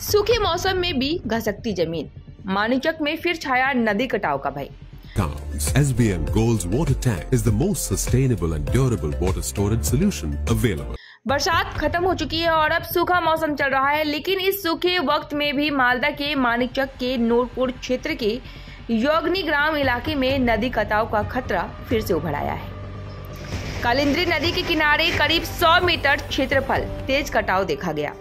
सूखे मौसम में भी घसकती जमीन, मानिकचक में फिर छाया नदी कटाव का भय। SBM Gold's water tank is the most sustainable and durable water storage solution available. बरसात खत्म हो चुकी है और अब सूखा मौसम चल रहा है, लेकिन इस सूखे वक्त में भी मालदा के मानिकचक के नूरपुर क्षेत्र के योगनी ग्राम इलाके में नदी कटाव का खतरा फिर से उभर आया है। कालिंद्री नदी के किनारे करीब 100 मीटर क्षेत्रफल तेज कटाव देखा गया।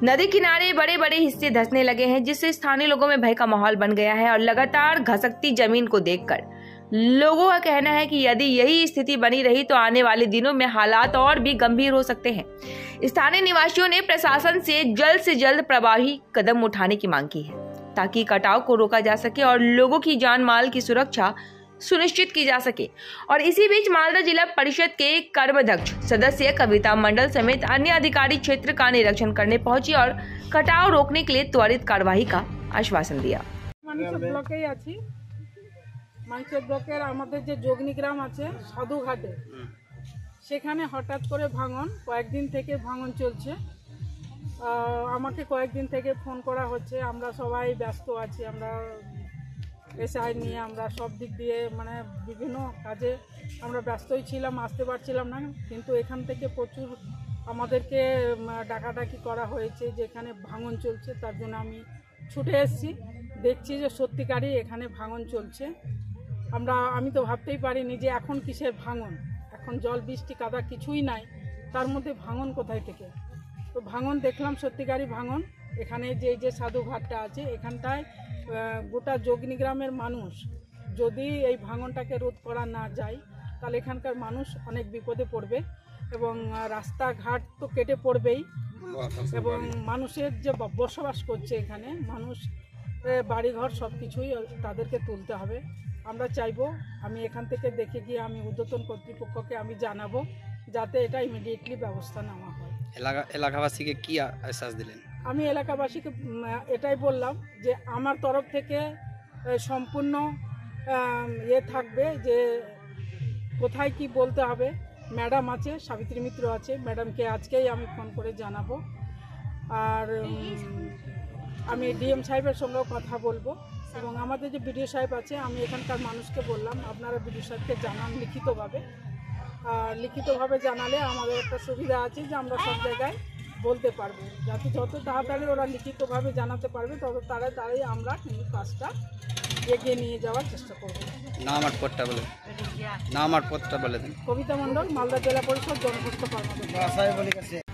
नदी किनारे बड़े बड़े हिस्से धंसने लगे हैं, जिससे स्थानीय लोगों में भय का माहौल बन गया है और लगातार घसकती जमीन को देखकर लोगों का कहना है कि यदि यही स्थिति बनी रही तो आने वाले दिनों में हालात और भी गंभीर हो सकते हैं। स्थानीय निवासियों ने प्रशासन से जल्द प्रभावी कदम उठाने की मांग की है, ताकि कटाव को रोका जा सके और लोगों की जान माल की सुरक्षा सुनिश्चित की जा सके। और इसी बीच मालदा जिला परिषद के कर्माध्यक्ष सदस्य कविता मंडल समेत अन्य अधिकारी क्षेत्र का निरीक्षण करने पहुंची और कटाव रोकने के लिए त्वरित कार्यवाही का आश्वासन दिया। मानिकचक ब्लकेर आमादेर जे जोगनी ग्राम आछे साधुघाटे सेखाने हठाৎ करे भांगन कयेकदिन थेके भांगन चलছে। আমাকে কয়েকদিন থেকে ফোন করা হচ্ছে। আমরা সবাই ব্যস্ত আছি, আমরা এসআই নিয়ে আমরা সব দিক দিয়ে মানে বিভিন্ন কাজে আমরা ব্যস্তই ছিলাম, আসতে পারছিলাম না। কিন্তু এখান থেকে প্রচুর আমাদেরকে ডাকাডাকি করা হয়েছে যে এখানে ভাঙন চলছে। তার জন্য আমি ছুটে এসেছি, দেখছি যে সত্যিকারই এখানে ভাঙন চলছে। আমি তো ভাবতেই পারিনি যে এখন কিসের ভাঙন, এখন জল বৃষ্টি কাদা কিছুই নাই, তার মধ্যে ভাঙন কোথায় থেকে। তো ভাঙন দেখলাম, সত্যিকারই ভাঙন। এখানে যে সাধুঘাটটা আছে এখানটায় গোটা যোগনী গ্রামের মানুষ যদি এই ভাঙনটাকে রোধ করা না যায় তাহলে এখানকার মানুষ অনেক বিপদে পড়বে এবং রাস্তাঘাট তো কেটে পড়বেই এবং মানুষের যে বসবাস করছে এখানে মানুষ বাড়িঘর সব কিছুই তাদেরকে তুলতে হবে। আমরা চাইবো, আমি এখান থেকে দেখে গিয়ে আমি ঊর্ধ্বতন কর্তৃপক্ষকে আমি জানাবো যাতে এটা ইমিডিয়েটলি ব্যবস্থা নেওয়া হয়। এলাকাবাসীকে কি আশ্বাস দিলেন? আমি এলাকাবাসীকে এটাই বললাম যে আমার তরফ থেকে সম্পূর্ণ থাকবে যে কোথায় কি বলতে হবে। ম্যাডাম আছে, সাবিত্রী মিত্র আছে, ম্যাডামকে আজকেই আমি ফোন করে জানাবো। আর আমি ডিএম সাহেবের সঙ্গেও কথা বলবো এবং আমাদের যে বিডিও সাহেব আছে আমি এখানকার মানুষকে বললাম আপনারা বিডিও সাহেবকে জানান লিখিতভাবে। আর লিখিতভাবে জানালে আমাদের একটা সুবিধা আছে যে আমরা সব জায়গায় বলতে পারবো, যাতে যত তাড়াতাড়ি ওরা লিখিতভাবে জানাতে পারবে তত তাড়াতাড়ি আমরা কিন্তু কাজটা এগিয়ে নিয়ে যাওয়ার চেষ্টা করবো। নাম আর পদটা বলে দেন। কবিতা মণ্ডল, মালদা জেলা পরিষদ জনস্বাস্থ্য কর্মকর্তা।